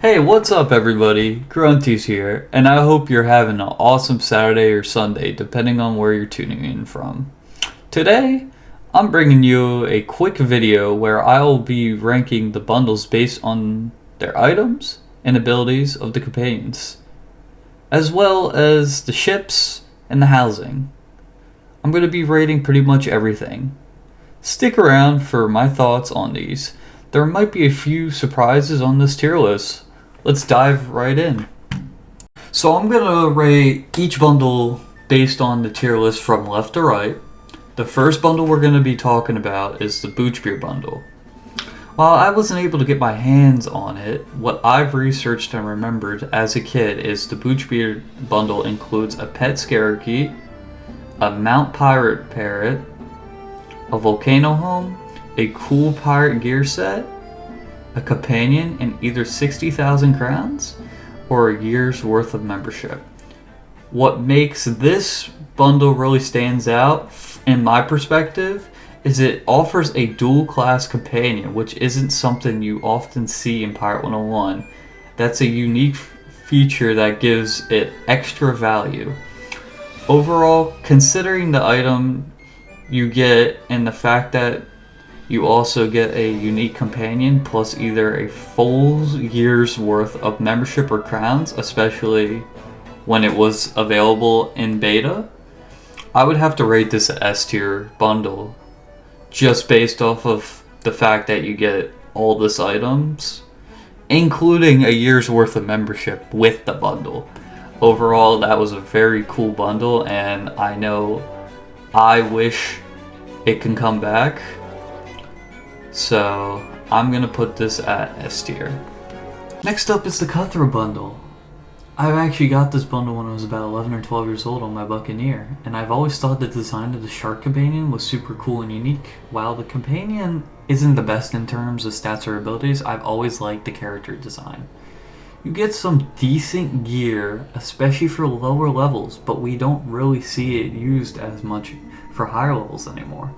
Hey, what's up, everybody? Grunty's here, and I hope you're having an awesome Saturday or Sunday, depending on where you're tuning in from. Today, I'm bringing you a quick video where I'll be ranking the bundles based on their items and abilities of the companions, as well as the ships and the housing. I'm going to be rating pretty much everything. Stick around for my thoughts on these. There might be a few surprises on this tier list. Let's dive right in. So I'm going to rate each bundle based on the tier list from left to right. The first bundle we're going to be talking about is the Booch Beer bundle. While I wasn't able to get my hands on it, what I've researched and remembered as a kid is the Booch Beer bundle includes a pet scarekeet, a Mount Pirate parrot, a volcano home, a cool pirate gear set, a companion, and either 60,000 crowns or a year's worth of membership. What makes this bundle really stands out, in my perspective, is it offers a dual class companion, which isn't something you often see in Pirate 101. That's a unique feature that gives it extra value. Overall, considering the item you get and the fact that you also get a unique companion plus either a full year's worth of membership or crowns, especially when it was available in beta, I would have to rate this an S tier bundle just based off of the fact that you get all this items, including a year's worth of membership with the bundle. Overall, that was a very cool bundle, and I wish it can come back. So I'm gonna put this at S tier. Next up is the Cutthroat bundle. I've actually got this bundle when I was about 11 or 12 years old on my Buccaneer, and I've always thought the design of the shark companion was super cool and unique. While the companion isn't the best in terms of stats or abilities, I've always liked the character design. You get some decent gear, especially for lower levels, but we don't really see it used as much for higher levels anymore.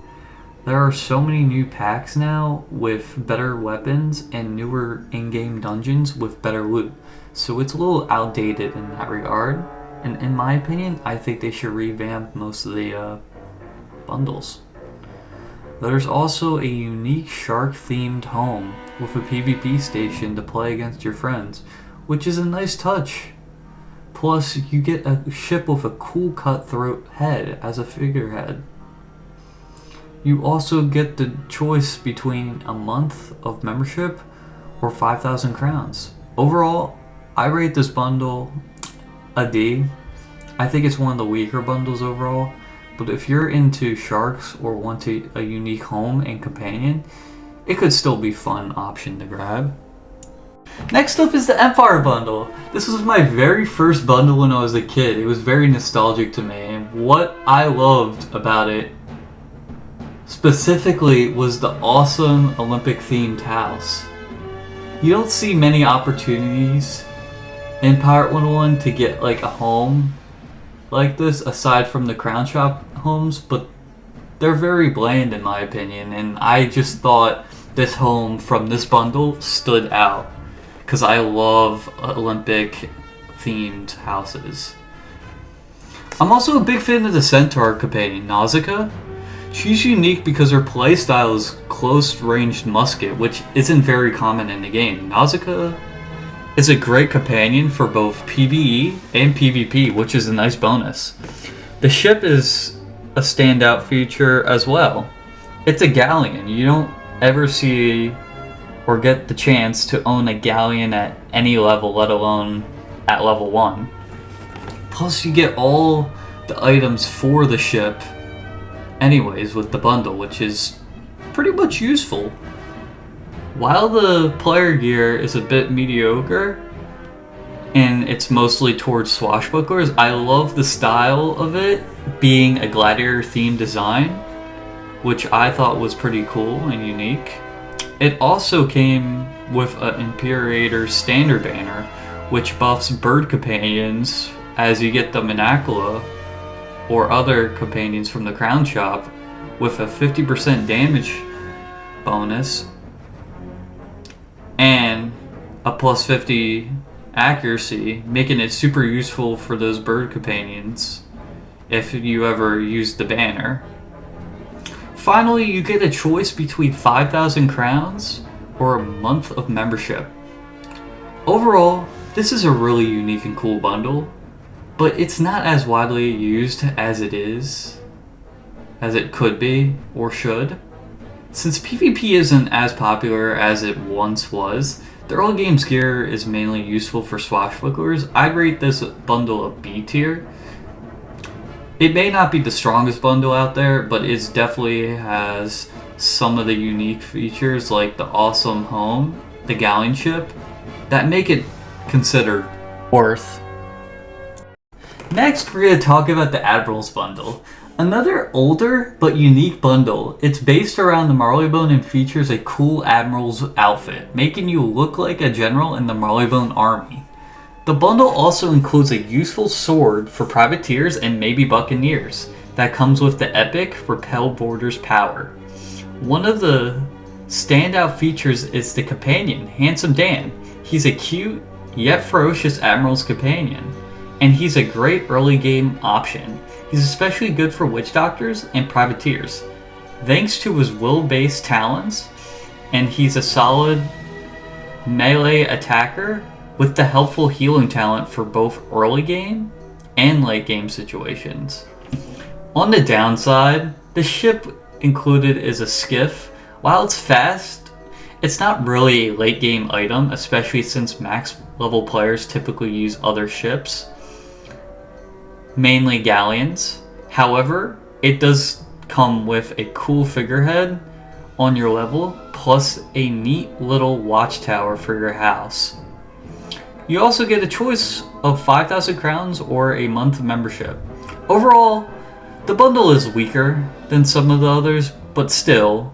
There are so many new packs now with better weapons and newer in-game dungeons with better loot, so it's a little outdated in that regard, and in my opinion, I think they should revamp most of the bundles. There's also a unique shark-themed home with a PvP station to play against your friends, which is a nice touch. Plus, you get a ship with a cool cutthroat head as a figurehead. You also get the choice between a month of membership or 5,000 crowns. Overall, I rate this bundle a D. I think it's one of the weaker bundles overall, but if you're into sharks or want a unique home and companion, it could still be a fun option to grab. Next up is the Empire bundle. This was my very first bundle when I was a kid. It was very nostalgic to me, and what I loved about it specifically was the awesome Olympic themed house. You don't see many opportunities in Pirate 101 to get like a home like this aside from the Crown Shop homes, but they're very bland in my opinion, and I just thought this home from this bundle stood out because I love Olympic themed houses. I'm also a big fan of the Centaur companion, Nausicaa. She's unique because her playstyle is close-ranged musket, which isn't very common in the game. Nausicaa is a great companion for both PvE and PvP, which is a nice bonus. The ship is a standout feature as well. It's a galleon. You don't ever see or get the chance to own a galleon at any level, let alone at level 1. Plus, you get all the items for the ship anyways with the bundle, which is pretty much useful. While the player gear is a bit mediocre and it's mostly towards swashbucklers, I love the style of it being a gladiator themed design, which I thought was pretty cool and unique. It also came with an Imperator standard banner, which buffs bird companions as you get the Manacula or other companions from the Crown Shop with a 50% damage bonus and a plus 50 accuracy, making it super useful for those bird companions if you ever use the banner. Finally, you get a choice between 5,000 crowns or a month of membership. Overall, this is a really unique and cool bundle, but it's not as widely used as it could be or should. Since PvP isn't as popular as it once was, the early game's gear is mainly useful for swashbucklers. I'd rate this bundle a B tier. It may not be the strongest bundle out there, but it definitely has some of the unique features like the awesome home, the galleon ship, that make it considered worth. Next, we're going to talk about the Admiral's bundle. Another older but unique bundle. It's based around the Marleybone and features a cool Admiral's outfit, making you look like a general in the Marleybone army. The bundle also includes a useful sword for privateers and maybe buccaneers that comes with the epic Repel Borders power. One of the standout features is the companion, Handsome Dan. He's a cute yet ferocious Admiral's companion, and he's a great early game option. He's especially good for witch doctors and privateers. Thanks to his will-based talents, and he's a solid melee attacker with the helpful healing talent for both early game and late game situations. On the downside, the ship included is a skiff. While it's fast, it's not really a late game item, especially since max level players typically use other ships, mainly galleons. However, it does come with a cool figurehead on your level, plus a neat little watchtower for your house. You also get a choice of 5,000 crowns or a month membership. Overall, the bundle is weaker than some of the others, but still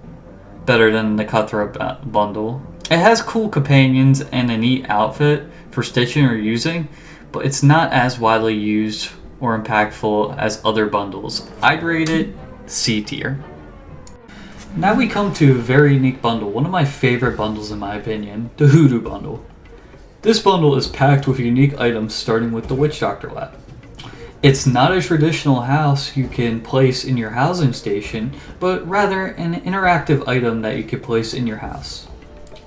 better than the Cutthroat bundle. It has cool companions and a neat outfit for stitching or using, but it's not as widely used or impactful as other bundles. I'd rate it C tier. Now we come to a very unique bundle, one of my favorite bundles in my opinion, the Hoodoo bundle. This bundle is packed with unique items starting with the Witch Doctor Lab. It's not a traditional house you can place in your housing station, but rather an interactive item that you can place in your house.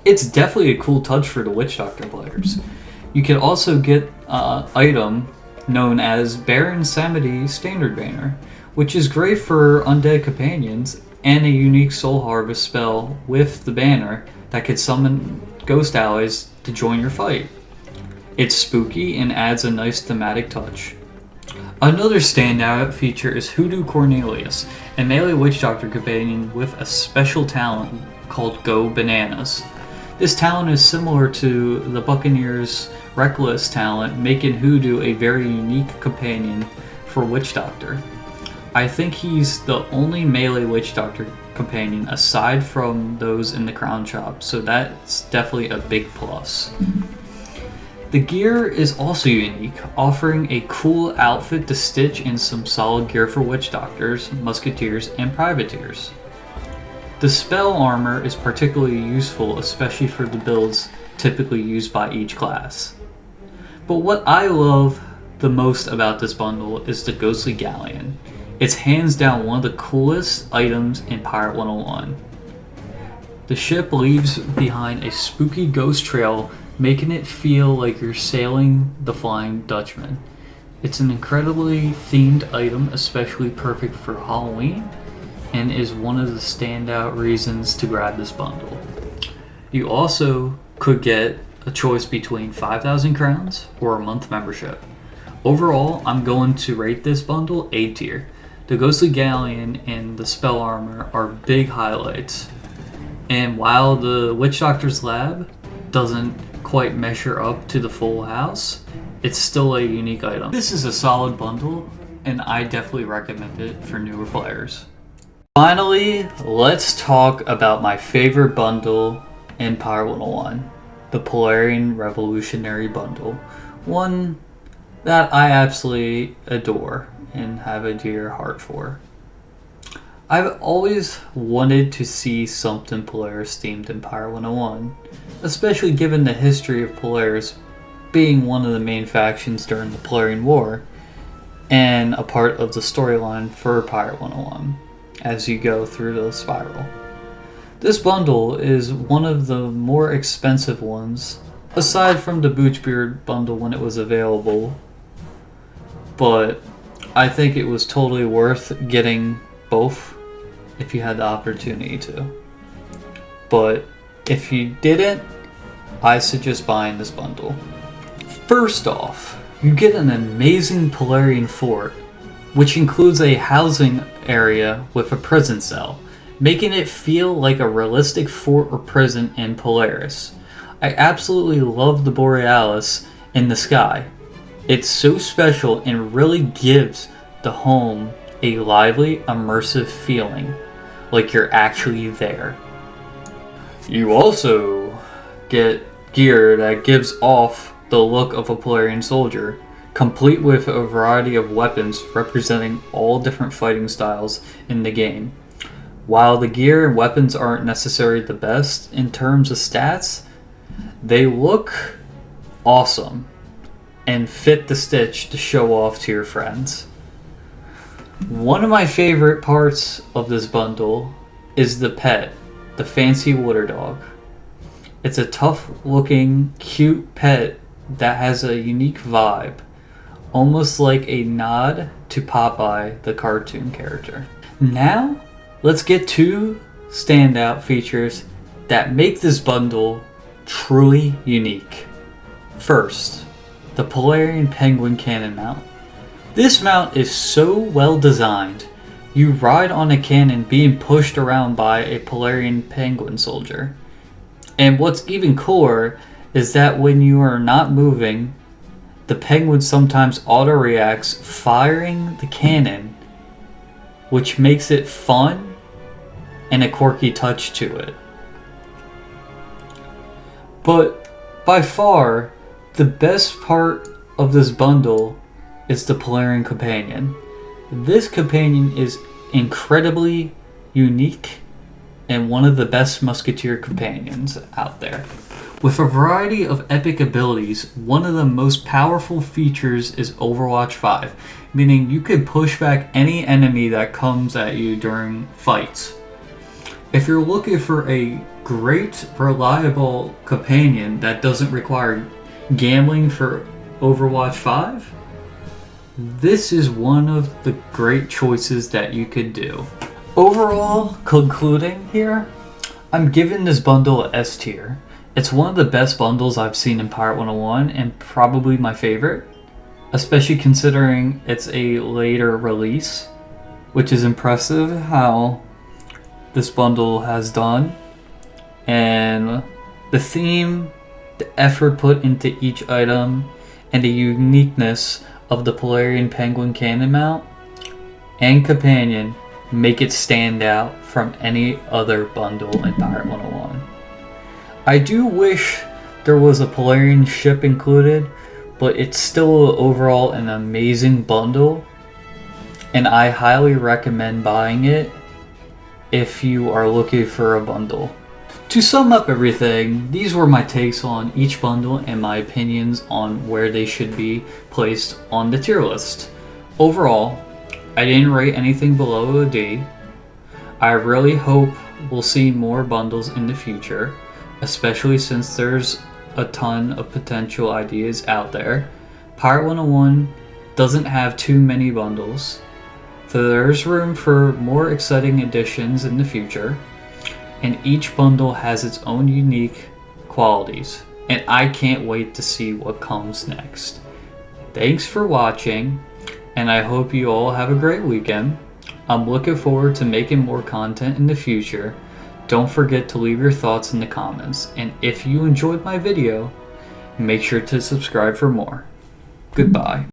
It's definitely a cool touch for the Witch Doctor players. You can also get an item known as Baron Samedi Standard Banner, which is great for undead companions, and a unique soul harvest spell with the banner that could summon ghost allies to join your fight. It's spooky and adds a nice thematic touch. Another standout feature is Hoodoo Cornelius, a melee witch doctor companion with a special talent called Go Bananas. This talent is similar to the Buccaneer's Reckless talent, making Hoodoo a very unique companion for Witch Doctor. I think he's the only melee Witch Doctor companion aside from those in the Crown Shop, so that's definitely a big plus. The gear is also unique, offering a cool outfit to stitch and some solid gear for Witch Doctors, Musketeers, and Privateers. The spell armor is particularly useful, especially for the builds typically used by each class. But what I love the most about this bundle is the Ghostly Galleon. It's hands down one of the coolest items in Pirate 101. The ship leaves behind a spooky ghost trail, making it feel like you're sailing the Flying Dutchman. It's an incredibly themed item, especially perfect for Halloween, and is one of the standout reasons to grab this bundle. You also could get a choice between 5,000 crowns or a month membership. Overall, I'm going to rate this bundle A tier. The Ghostly Galleon and the spell armor are big highlights, and while the Witch Doctor's Lab doesn't quite measure up to the full house, it's still a unique item. This is a solid bundle, and I definitely recommend it for newer players. Finally, let's talk about my favorite bundle in Pirate 101, the Polarian Revolutionary Bundle. One that I absolutely adore and have a dear heart for. I've always wanted to see something Polaris themed in Pirate 101, especially given the history of Polaris being one of the main factions during the Polarian War and a part of the storyline for Pirate 101 as you go through the spiral. This bundle is one of the more expensive ones, aside from the Boochbeard bundle when it was available, but I think it was totally worth getting both if you had the opportunity to. But if you didn't, I suggest buying this bundle. First off, you get an amazing Polarian fort, which includes a housing area with a prison cell, making it feel like a realistic fort or prison in Polaris. I absolutely love the Borealis in the sky. It's so special and really gives the home a lively, immersive feeling, like you're actually there. You also get gear that gives off the look of a Polarian soldier, complete with a variety of weapons representing all different fighting styles in the game. While the gear and weapons aren't necessarily the best in terms of stats, they look awesome and fit the stitch to show off to your friends. One of my favorite parts of this bundle is the pet, the fancy water dog. It's a tough looking, cute pet that has a unique vibe, almost like a nod to Popeye, the cartoon character. Now, let's get two standout features that make this bundle truly unique. First, the Polarian Penguin Cannon Mount. This mount is so well designed, you ride on a cannon being pushed around by a Polarian Penguin soldier. And what's even cooler is that when you are not moving, the Penguin sometimes auto-reacts firing the cannon, which makes it fun and a quirky touch to it. But by far, the best part of this bundle is the Polarian Companion. This companion is incredibly unique and one of the best musketeer companions out there. With a variety of epic abilities, one of the most powerful features is Overwatch 5, meaning you can push back any enemy that comes at you during fights. If you're looking for a great, reliable companion that doesn't require gambling for Overwatch 5, this is one of the great choices that you could do. Overall, concluding here, I'm giving this bundle a S tier. It's one of the best bundles I've seen in Pirate 101 and probably my favorite, especially considering it's a later release, which is impressive how this bundle has done. And the theme, the effort put into each item, and the uniqueness of the Polarian Penguin Cannon Mount and Companion make it stand out from any other bundle in Pirate 101. I do wish there was a Polarian ship included, but it's still overall an amazing bundle, and I highly recommend buying it if you are looking for a bundle. To sum up everything, these were my takes on each bundle and my opinions on where they should be placed on the tier list. Overall, I didn't rate anything below a D. I really hope we'll see more bundles in the future, especially since there's a ton of potential ideas out there. Pirate 101 doesn't have too many bundles, so there's room for more exciting additions in the future. And each bundle has its own unique qualities, and I can't wait to see what comes next. Thanks for watching, and I hope you all have a great weekend. I'm looking forward to making more content in the future. Don't forget to leave your thoughts in the comments, and if you enjoyed my video, make sure to subscribe for more. Goodbye.